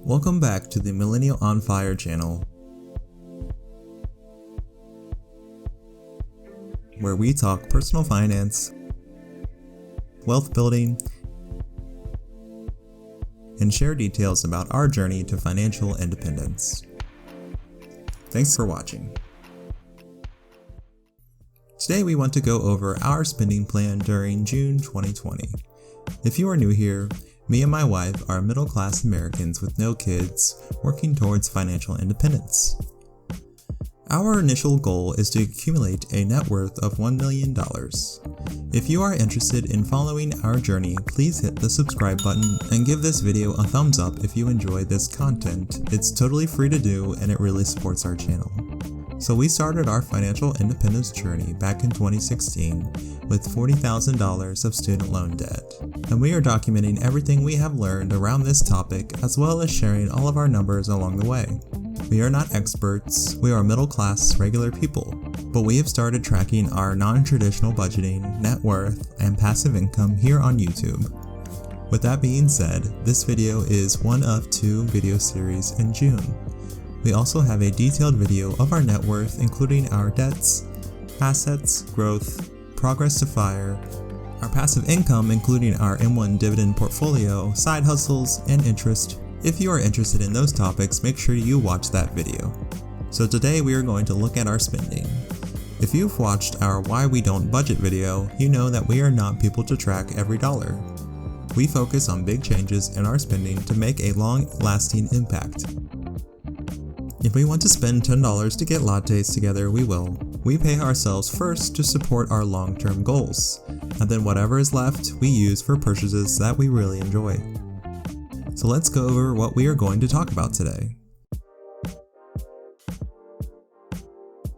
Welcome back to the Millennial on Fire channel, where we talk personal finance, wealth building, and share details about our journey to financial independence. Thanks for watching. Today we want to go over our spending plan during June 2020. If you are new here, me and my wife are middle-class Americans with no kids working towards financial independence. Our initial goal is to accumulate a net worth of $1 million. If you are interested in following our journey, please hit the subscribe button and give this video a thumbs up if you enjoy this content. It's totally free to do and it really supports our channel. So we started our financial independence journey back in 2016 with $40,000 of student loan debt. And we are documenting everything we have learned around this topic as well as sharing all of our numbers along the way. We are not experts, we are middle-class regular people, but we have started tracking our non-traditional budgeting, net worth, and passive income here on YouTube. With that being said, this video is one of 2 video series in June. We also have a detailed video of our net worth including our debts, assets, growth, progress to FIRE, our passive income including our M1 dividend portfolio, side hustles, and interest. If you are interested in those topics, make sure you watch that video. So today we are going to look at our spending. If you've watched our Why We Don't Budget video, you know that we are not people to track every dollar. We focus on big changes in our spending to make a long-lasting impact. If we want to spend $10 to get lattes together, we will. We pay ourselves first to support our long-term goals, and then whatever is left, we use for purchases that we really enjoy. So let's go over what we are going to talk about today.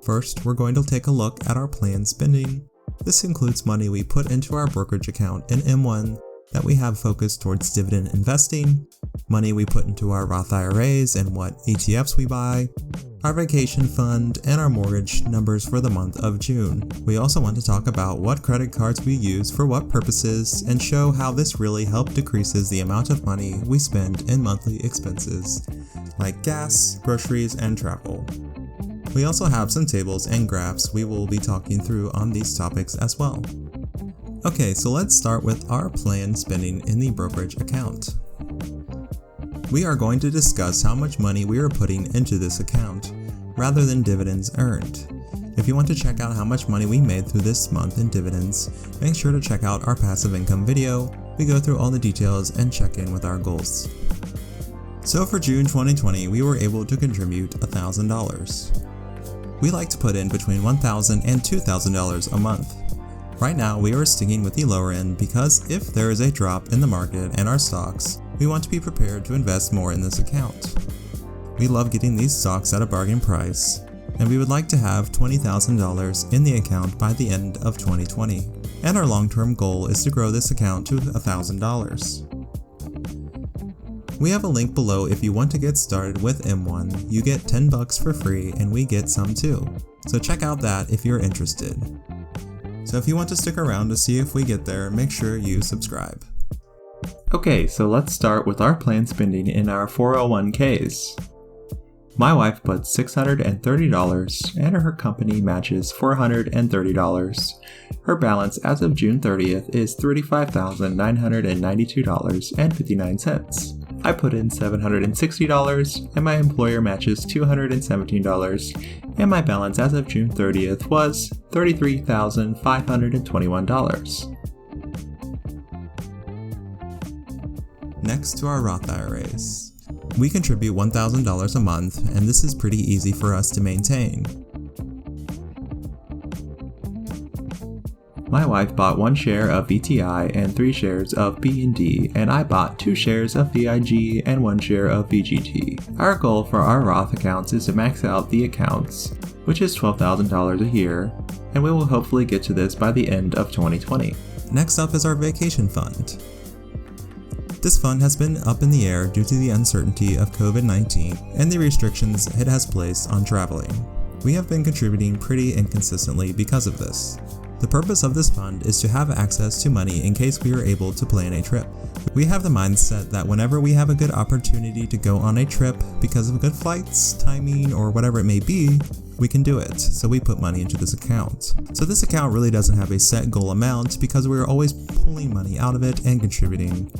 First, we're going to take a look at our planned spending. This includes money we put into our brokerage account in M1 that we have focused towards dividend investing, money we put into our Roth IRAs and what ETFs we buy, our vacation fund, and our mortgage numbers for the month of June. We also want to talk about what credit cards we use for what purposes and show how this really helps decreases the amount of money we spend in monthly expenses, like gas, groceries, and travel. We also have some tables and graphs we will be talking through on these topics as well. Okay, so let's start with our planned spending in the brokerage account. We are going to discuss how much money we are putting into this account, rather than dividends earned. If you want to check out how much money we made through this month in dividends, make sure to check out our passive income video. We go through all the details and check in with our goals. So for June 2020, we were able to contribute $1,000. We like to put in between $1,000 and $2,000 a month. Right now, we are sticking with the lower end because if there is a drop in the market and our stocks, we want to be prepared to invest more in this account. We love getting these stocks at a bargain price, and we would like to have $20,000 in the account by the end of 2020. And our long-term goal is to grow this account to $1,000. We have a link below if you want to get started with M1. You get $10 for free and we get some too. So check out that if you're interested. So if you want to stick around to see if we get there, make sure you subscribe. Okay, so let's start with our planned spending in our 401ks. My wife puts $630 and her company matches $430. Her balance as of June 30th is $35,992.59. I put in $760 and my employer matches $217, and my balance as of June 30th was $33,521. Next to our Roth IRAs. We contribute $1,000 a month, and this is pretty easy for us to maintain. My wife bought 1 share of VTI and 3 shares of B&D, and I bought 2 shares of VIG and 1 share of VGT. Our goal for our Roth accounts is to max out the accounts, which is $12,000 a year, and we will hopefully get to this by the end of 2020. Next up is our vacation fund. This fund has been up in the air due to the uncertainty of COVID-19 and the restrictions it has placed on traveling. We have been contributing pretty inconsistently because of this. The purpose of this fund is to have access to money in case we are able to plan a trip. We have the mindset that whenever we have a good opportunity to go on a trip because of good flights, timing, or whatever it may be, we can do it, so we put money into this account. So this account really doesn't have a set goal amount because we're always pulling money out of it and contributing.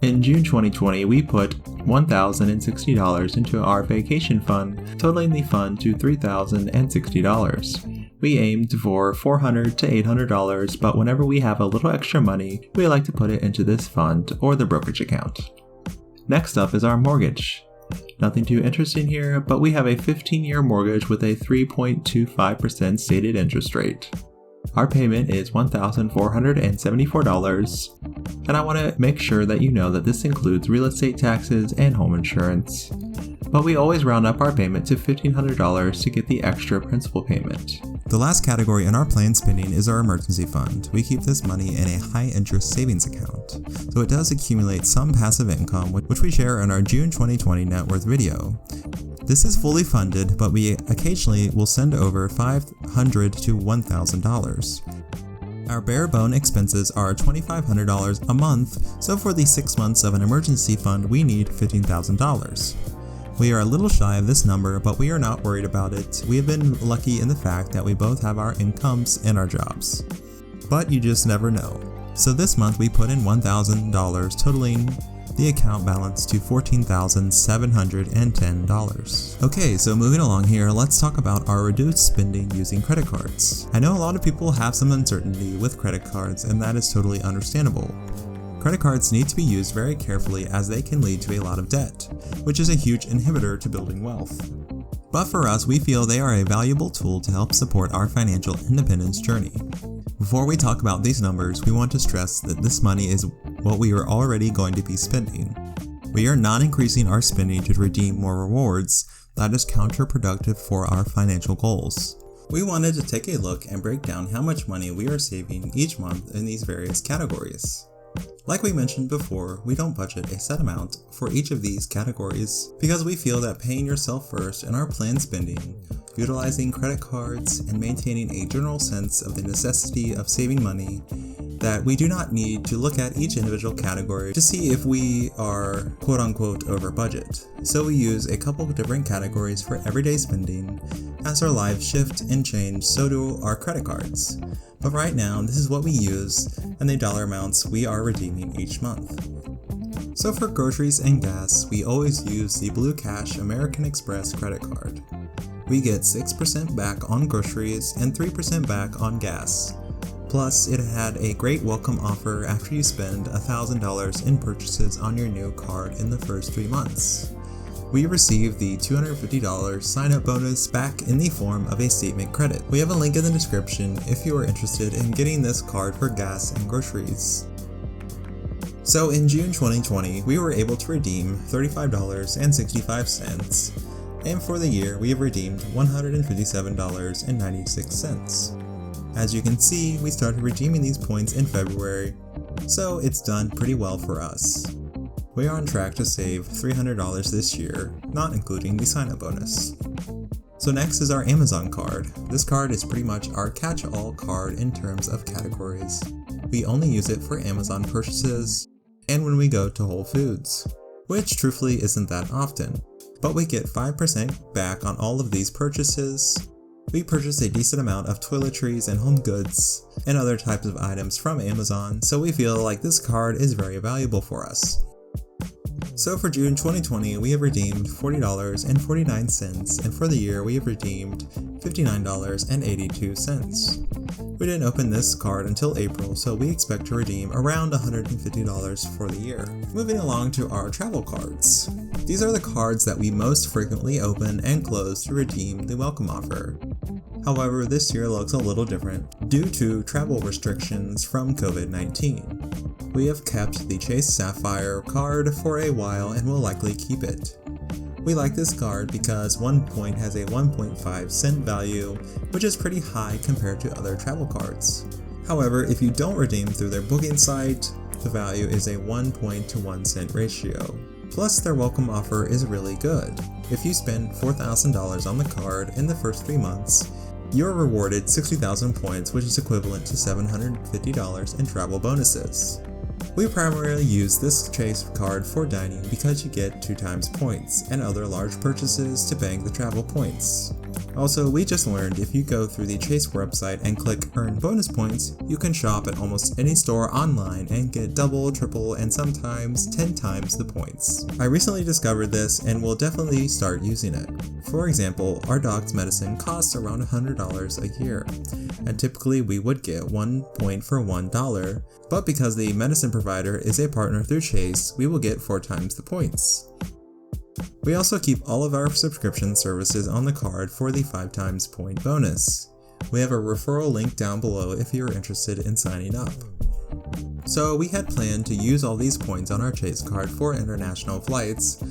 In June 2020, we put $1,060 into our vacation fund, totaling the fund to $3,060. We aimed for $400 to $800, but whenever we have a little extra money, we like to put it into this fund or the brokerage account. Next up is our mortgage. Nothing too interesting here, but we have a 15-year mortgage with a 3.25% stated interest rate. Our payment is $1,474, and I want to make sure that you know that this includes real estate taxes and home insurance. But we always round up our payment to $1,500 to get the extra principal payment. The last category in our planned spending is our emergency fund. We keep this money in a high-interest savings account, so it does accumulate some passive income, which we share in our June 2020 net worth video. This is fully funded, but we occasionally will send over $500 to $1,000. Our bare bone expenses are $2,500 a month, so for the 6 months of an emergency fund, we need $15,000. We are a little shy of this number, but we are not worried about it. We have been lucky in the fact that we both have our incomes and our jobs. But you just never know. So this month we put in $1,000, totaling the account balance to $14,710. Okay, so moving along here, let's talk about our reduced spending using credit cards. I know a lot of people have some uncertainty with credit cards, and that is totally understandable. Credit cards need to be used very carefully as they can lead to a lot of debt, which is a huge inhibitor to building wealth. But for us, we feel they are a valuable tool to help support our financial independence journey. Before we talk about these numbers, we want to stress that this money is what we are already going to be spending. We are not increasing our spending to redeem more rewards. That is counterproductive for our financial goals. We wanted to take a look and break down how much money we are saving each month in these various categories. Like we mentioned before, we don't budget a set amount for each of these categories because we feel that paying yourself first in our planned spending, utilizing credit cards, and maintaining a general sense of the necessity of saving money, that we do not need to look at each individual category to see if we are quote-unquote over budget. So we use a couple of different categories for everyday spending. As our lives shift and change, so do our credit cards. But right now, this is what we use and the dollar amounts we are redeeming each month. So for groceries and gas, we always use the Blue Cash American Express credit card. We get 6% back on groceries and 3% back on gas. Plus, it had a great welcome offer after you spend $1,000 in purchases on your new card in the first 3 months. We received the $250 sign-up bonus back in the form of a statement credit. We have a link in the description if you are interested in getting this card for gas and groceries. So in June 2020, we were able to redeem $35.65, and for the year we have redeemed $157.96. As you can see, we started redeeming these points in February, so it's done pretty well for us. We are on track to save $300 this year, not including the sign-up bonus. So next is our Amazon card. This card is pretty much our catch-all card in terms of categories. We only use it for Amazon purchases and when we go to Whole Foods, which truthfully isn't that often, but we get 5% back on all of these purchases. We purchase a decent amount of toiletries and home goods and other types of items from Amazon, so we feel like this card is very valuable for us. So for June 2020, we have redeemed $40.49, and for the year we have redeemed $59.82. We didn't open this card until April, so we expect to redeem around $150 for the year. Moving along to our travel cards. These are the cards that we most frequently open and close to redeem the welcome offer. However, this year looks a little different due to travel restrictions from COVID-19. We have kept the Chase Sapphire card for a while and will likely keep it. We like this card because 1 point has a 1.5 cent value, which is pretty high compared to other travel cards. However, if you don't redeem through their booking site, the value is a 1 point to 1 cent ratio. Plus, their welcome offer is really good. If you spend $4,000 on the card in the first 3 months, You're rewarded 60,000 points, which is equivalent to $750 in travel bonuses. We primarily use this Chase card for dining because you get 2 times points and other large purchases to bank the travel points. Also, we just learned if you go through the Chase website and click Earn Bonus Points, you can shop at almost any store online and get double, triple, and sometimes 10 times the points. I recently discovered this and will definitely start using it. For example, our dog's medicine costs around $100 a year, and typically we would get 1 point for $1, but because the medicine provider is a partner through Chase, we will get 4 times the points. We also keep all of our subscription services on the card for the 5 times point bonus. We have a referral link down below if you are interested in signing up. So we had planned to use all these points on our Chase card for international flights,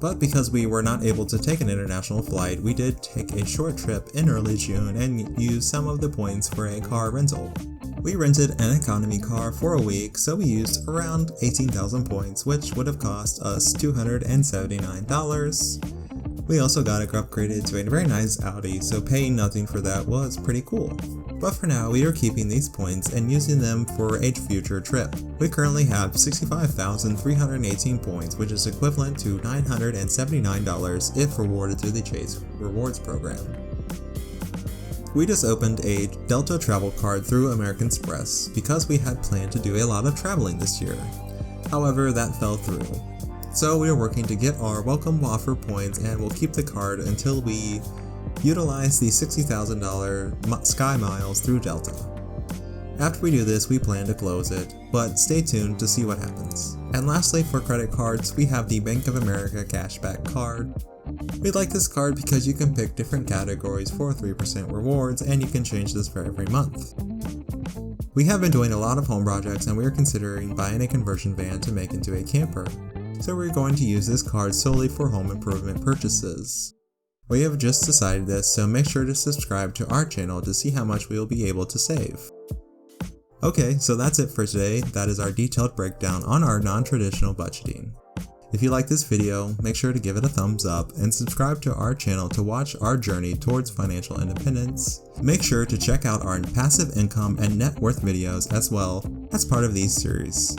but because we were not able to take an international flight, we did take a short trip in early June and use some of the points for a car rental. We rented an economy car for a week, so we used around 18,000 points, which would have cost us $279. We also got upgraded to a very nice Audi, so paying nothing for that was pretty cool. But for now, we are keeping these points and using them for a future trip. We currently have 65,318 points, which is equivalent to $979 if rewarded through the Chase Rewards program. We just opened a Delta travel card through American Express because we had planned to do a lot of traveling this year. However, that fell through. So we are working to get our welcome offer points and we'll keep the card until we utilize the $60,000 Sky Miles through Delta. After we do this, we plan to close it, but stay tuned to see what happens. And lastly, for credit cards, we have the Bank of America Cashback card. We like this card because you can pick different categories for 3% rewards and you can change this for every month. We have been doing a lot of home projects and we are considering buying a conversion van to make into a camper, so we're going to use this card solely for home improvement purchases. We have just decided this, so make sure to subscribe to our channel to see how much we will be able to save. Okay, so that's it for today. That is our detailed breakdown on our non-traditional budgeting. If you like this video, make sure to give it a thumbs up and subscribe to our channel to watch our journey towards financial independence. Make sure to check out our passive income and net worth videos as well as part of these series.